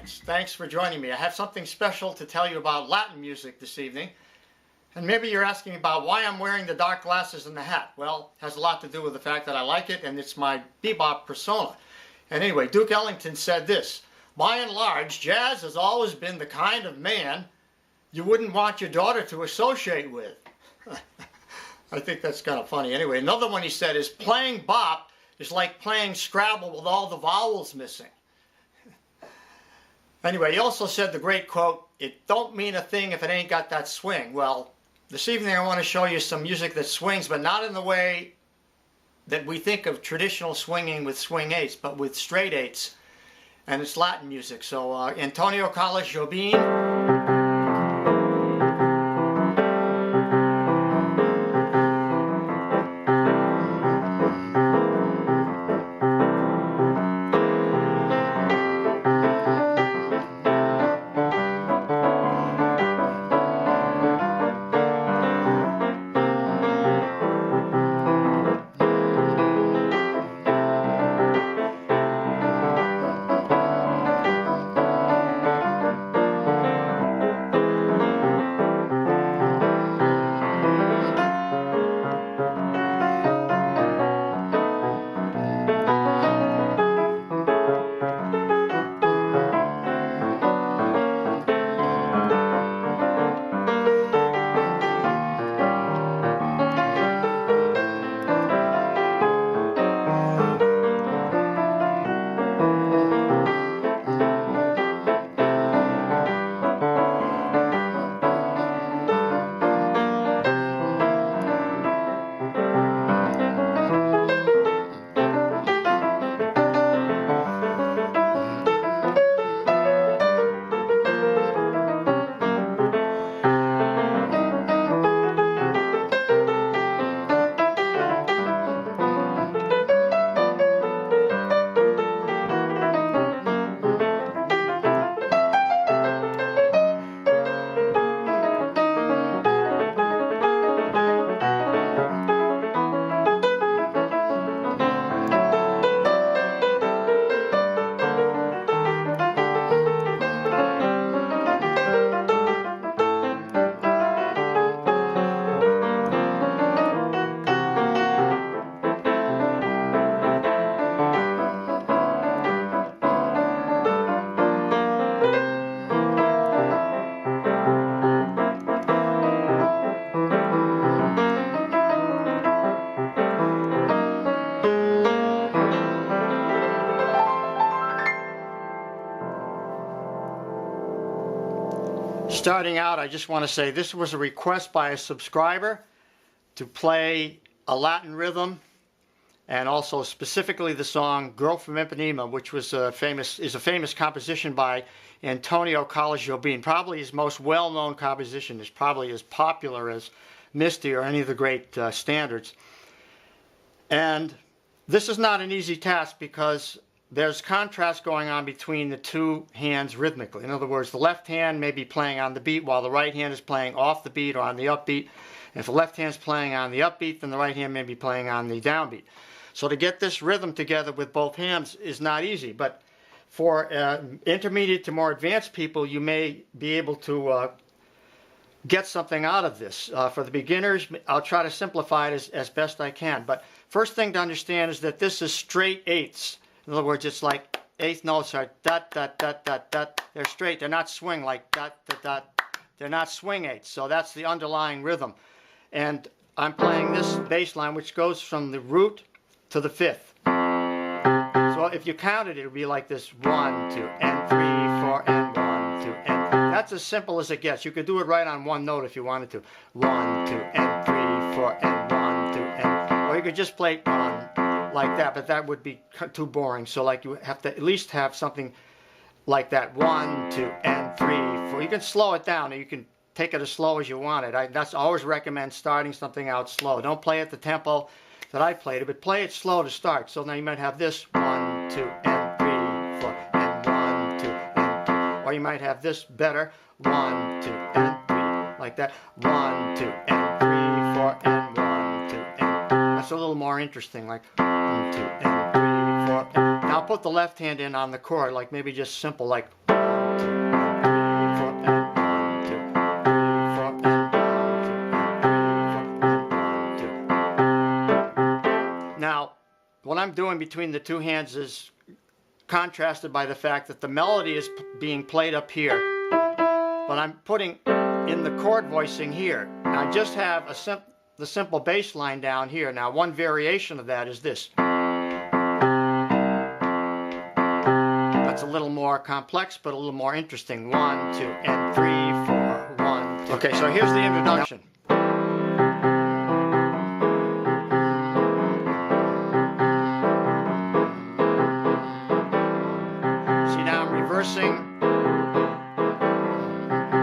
friends, thanks for joining me. I have something special to tell you about Latin music this evening. And maybe you're asking about why I'm wearing the dark glasses and the hat. Well, it has a lot to do with the fact that I like it and it's my bebop persona. And anyway, Duke Ellington said this: by and large, jazz has always been the kind of man you wouldn't want your daughter to associate with. I think that's kind of funny. Anyway, another one he said is playing bop is like playing Scrabble with all the vowels missing. Anyway, he also said the great quote, "It don't mean a thing if it ain't got that swing." Well, this evening I want to show you some music that swings, but not in the way that we think of traditional swinging with swing eights, but with straight eights. And it's Latin music. So Antonio Carlos Jobim. Starting out, I just want to say this was a request by a subscriber to play a Latin rhythm, and also specifically the song "Girl From Ipanema," which was a famous composition by Antonio Carlos Jobim. Probably his most well-known composition. Is probably as popular as Misty or any of the great standards. And this is not an easy task because there's contrast going on between the two hands rhythmically. In other words, the left hand may be playing on the beat while the right hand is playing off the beat or on the upbeat. And if the left hand is playing on the upbeat, then the right hand may be playing on the downbeat. So to get this rhythm together with both hands is not easy. But for intermediate to more advanced people, you may be able to get something out of this. For the beginners, I'll try to simplify it as best I can. But first thing to understand is that this is straight eighths. In other words, it's like eighth notes are dot, dot, dot, dot, dot. They're straight. They're not swing like dot, dot, dot. They're not swing eighths. So that's the underlying rhythm. And I'm playing this bass line, which goes from the root to the fifth. So if you count it, it would be like this: 1, 2, and 3, 4, and 1, 2, and. That's as simple as it gets. You could do it right on one note if you wanted to. 1, 2, and 3, 4, and 1, 2, and. Or you could just play 1. Like that, but that would be too boring. So like you have to at least have something like that: 1, 2, and 3, 4. You can slow it down, or you can take it as slow as you want it. I always recommend starting something out slow. Don't play at the tempo that I played it, but play it slow to start. So now you might have this: 1, 2, and 3, 4, and 1, 2, and 3. Or you might have this better: 1, 2, and 3, like that: 1, 2, and 3, 4, and 1, 2, and 3. That's a little more interesting, like 1, 2, and 3, 4. And now put the left hand in on the chord, like maybe just simple, like 1, Now, what I'm doing between the two hands is contrasted by the fact that the melody is being played up here, but I'm putting in the chord voicing here. I just have the simple bass line down here. Now, one variation of that is this. That's a little more complex, but a little more interesting. 1, 2, and 3, 4, 1, 2. Okay, so here's the introduction.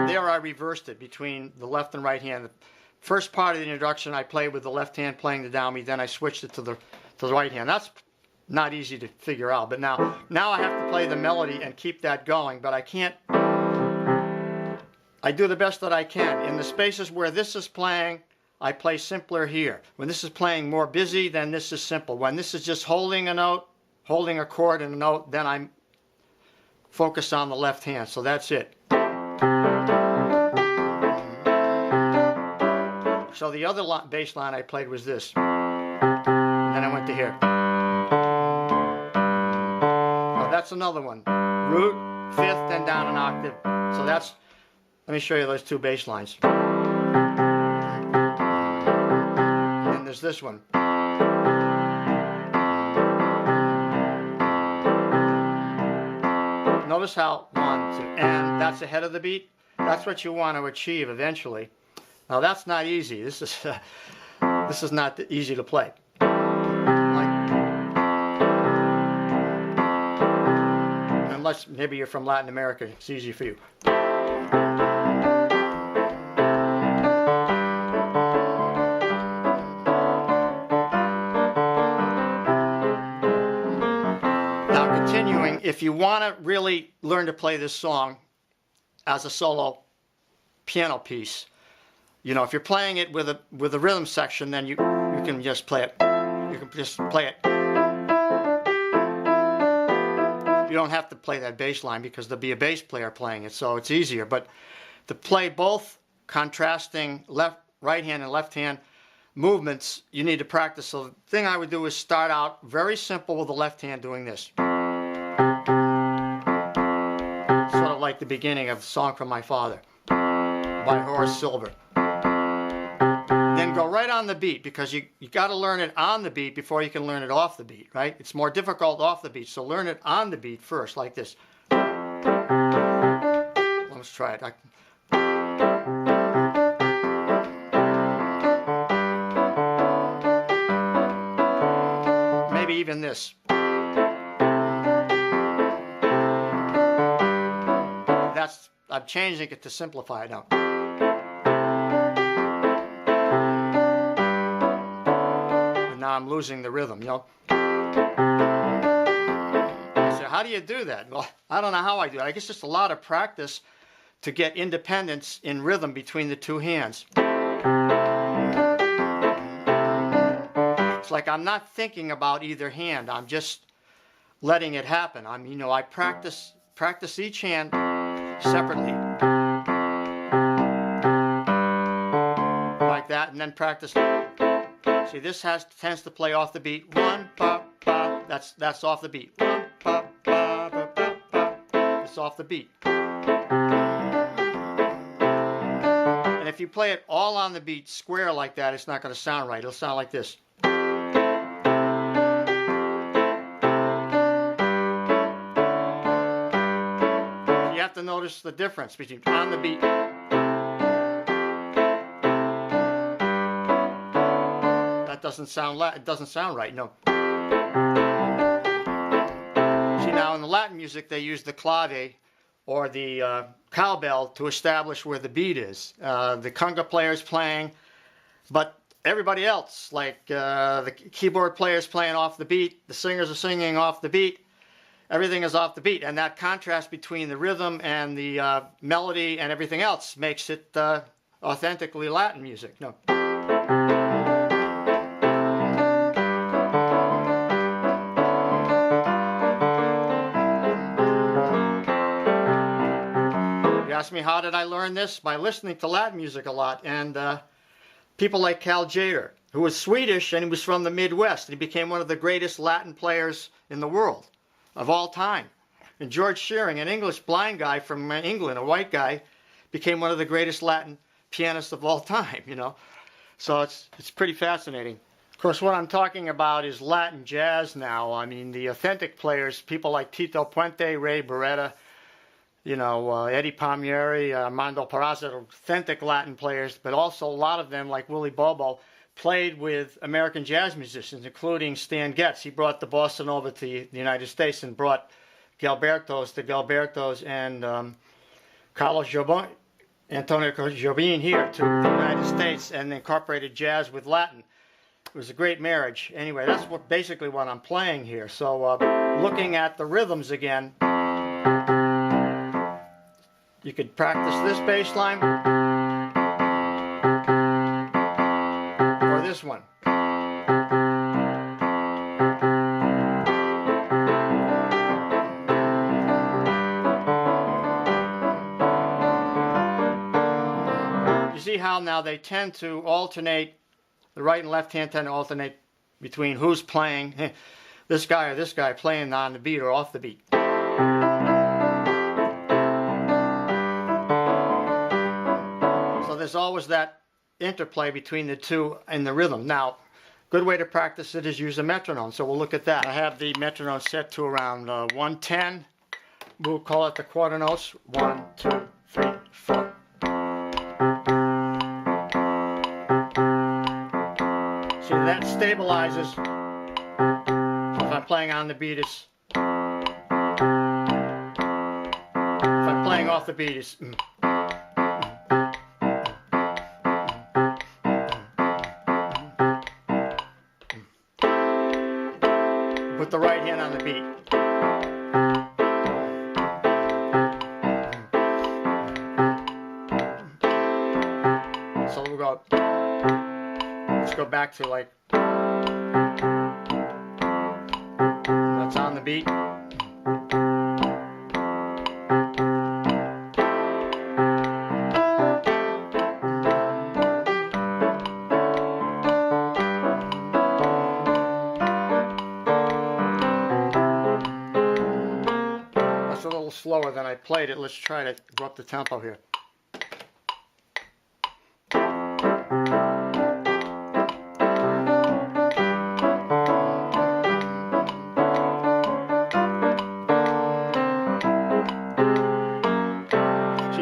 There I reversed it between the left and right hand. The first part of the introduction I played with the left hand playing the downbeat, then I switched it to the right hand. That's not easy to figure out, but now I have to play the melody and keep that going, but I can't. I do the best that I can. In the spaces where this is playing, I play simpler here. When this is playing more busy, then this is simple. When this is just holding a note, holding a chord and a note, then I'm focused on the left hand. So that's it. So the other bass line I played was this. And then I went to here. Now that's another one. Root, fifth, then down an octave. So that's, let me show you those two bass lines. And then there's this one. Notice how 1, 2, and that's ahead of the beat. That's what you want to achieve eventually. Now that's not easy. This is not easy to play. Unless maybe you're from Latin America, it's easy for you. Now continuing, if you want to really learn to play this song as a solo piano piece, you know, if you're playing it with a rhythm section, then you can just play it. You can just play it. You don't have to play that bass line because there'll be a bass player playing it, so it's easier. But to play both contrasting right hand and left hand movements, you need to practice. So the thing I would do is start out very simple with the left hand doing this. Sort of like the beginning of Song from My Father by Horace Silver. Then go right on the beat, because you got to learn it on the beat before you can learn it off the beat, right? It's more difficult off the beat, so learn it on the beat first, like this. Let's try it. Maybe even this. I'm changing it to simplify it now. Now I'm losing the rhythm, you know. So how do you do that? Well, I don't know how I do it. I guess just a lot of practice to get independence in rhythm between the two hands. It's like I'm not thinking about either hand. I'm just letting it happen. I practice each hand separately. Like that, and then practice. See, this tends to play off the beat. 1, pa, pa. That's off the beat. 1, pa, pa, pa, pa, pa. It's off the beat. And if you play it all on the beat, square like that, it's not going to sound right. It'll sound like this. You have to notice the difference between on the beat. It doesn't sound right, no. See, now in the Latin music they use the clave or the cowbell to establish where the beat is. The conga player's playing, but everybody else, like the keyboard player's playing off the beat, the singers are singing off the beat, everything is off the beat, and that contrast between the rhythm and the melody and everything else makes it authentically Latin music. No. ask me how did I learn this? By listening to Latin music a lot, and people like Cal Tjader, who was Swedish and he was from the Midwest. He became one of the greatest Latin players in the world of all time. And George Shearing, an English blind guy from England, a white guy, became one of the greatest Latin pianists of all time, you know. So it's pretty fascinating. Of course, what I'm talking about is Latin jazz now. I mean, the authentic players, people like Tito Puente, Ray Barretta, you know, Eddie Palmieri, Armando Peraza, authentic Latin players, but also a lot of them, like Willie Bobo, played with American jazz musicians, including Stan Getz. He brought the Bossa Nova to the United States and brought Gilbertos and Carlos Jobim, Antonio Carlos Jobim here to the United States and incorporated jazz with Latin. It was a great marriage. Anyway, that's basically what I'm playing here. So looking at the rhythms again, you could practice this bass line or this one. You see how now they tend to alternate. The right and left hand tend to alternate between who's playing, this guy or this guy playing on the beat or off the beat. So there's always that interplay between the two in the rhythm. Now, good way to practice it is use a metronome. So we'll look at that. I have the metronome set to around 110. We'll call it the quarter notes. 1, 2, 3, 4. See, that stabilizes. So if I'm playing on the beat, it's. If I'm playing off the beat, it's. Put the right hand on the beat. So we'll go. Let's go back to like, that's on the beat. That's a little slower than I played it. Let's try to go up the tempo here.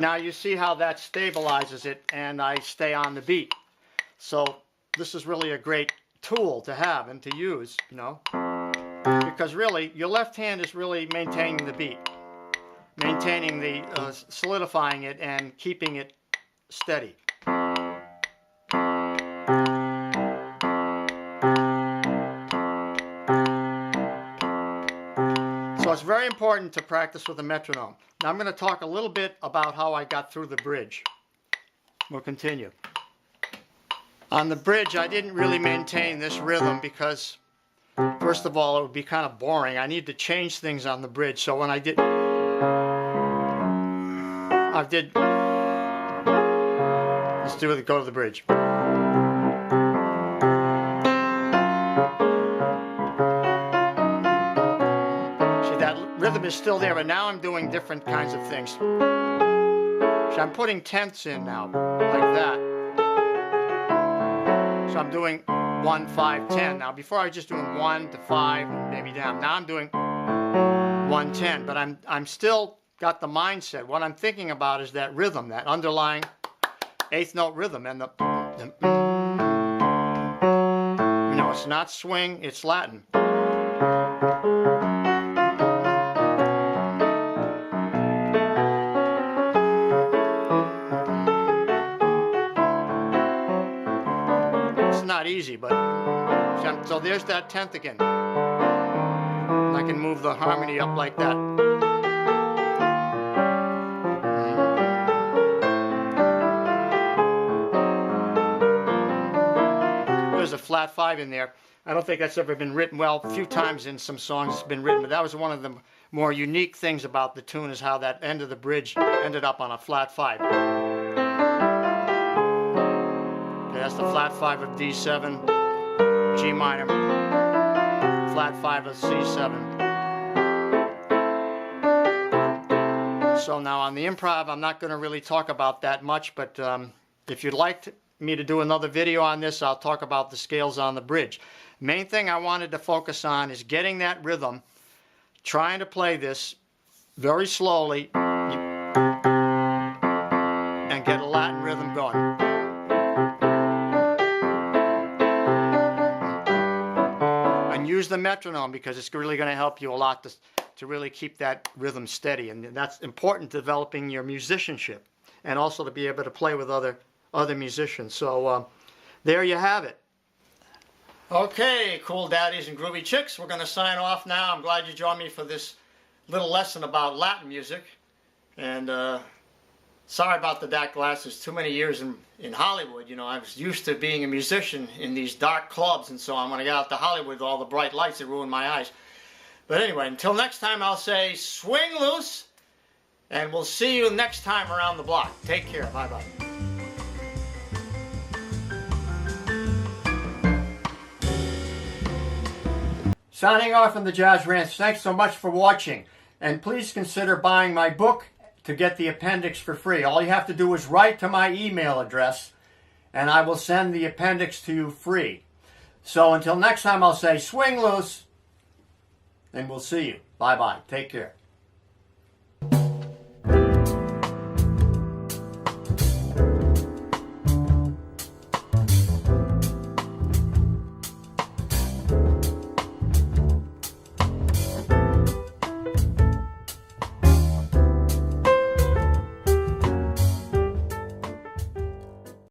Now you see how that stabilizes it and I stay on the beat. So this is really a great tool to have and to use, you know, because really your left hand is really maintaining the beat, maintaining the, solidifying it and keeping it steady. So it's very important to practice with a metronome. Now I'm going to talk a little bit about how I got through the bridge. We'll continue. On the bridge, I didn't really maintain this rhythm because, first of all, it would be kind of boring. I need to change things on the bridge. So when I did, let's do it, go to the bridge. Rhythm is still there, but now I'm doing different kinds of things. So I'm putting tenths in now, like that. So I'm doing 1, 5, 10. Now before I was just doing 1 to 5, maybe down. Now I'm doing 1, 10, but I'm still got the mindset. What I'm thinking about is that rhythm, that underlying eighth note rhythm, and the you know, it's not swing, it's Latin. Not easy, but so there's that tenth again. I can move the harmony up like that. There's a flat 5 in there. I don't think that's ever been written. Well, a few times in some songs it's been written, but that was one of the more unique things about the tune is how that end of the bridge ended up on a flat 5. Okay, that's the flat 5 of D7, G minor, flat 5 of C7. So now on the improv, I'm not going to really talk about that much, but if you'd like me to do another video on this, I'll talk about the scales on the bridge. Main thing I wanted to focus on is getting that rhythm, trying to play this very slowly and get a Latin rhythm going. And use the metronome because it's really going to help you a lot to really keep that rhythm steady, and that's important to developing your musicianship and also to be able to play with other musicians. So there you have it. Okay, cool daddies and groovy chicks, we're going to sign off now. I'm glad you joined me for this little lesson about Latin music. And sorry about the dark glasses. Too many years in Hollywood. You know, I was used to being a musician in these dark clubs and so on. When I got out to Hollywood with all the bright lights, it ruined my eyes. But anyway, until next time, I'll say swing loose, and we'll see you next time around the block. Take care. Bye-bye. Signing off on the Jazz Ranch. Thanks so much for watching. And please consider buying my book to get the appendix for free. All you have to do is write to my email address, and I will send the appendix to you free. So until next time, I'll say swing loose, and we'll see you. Bye-bye. Take care.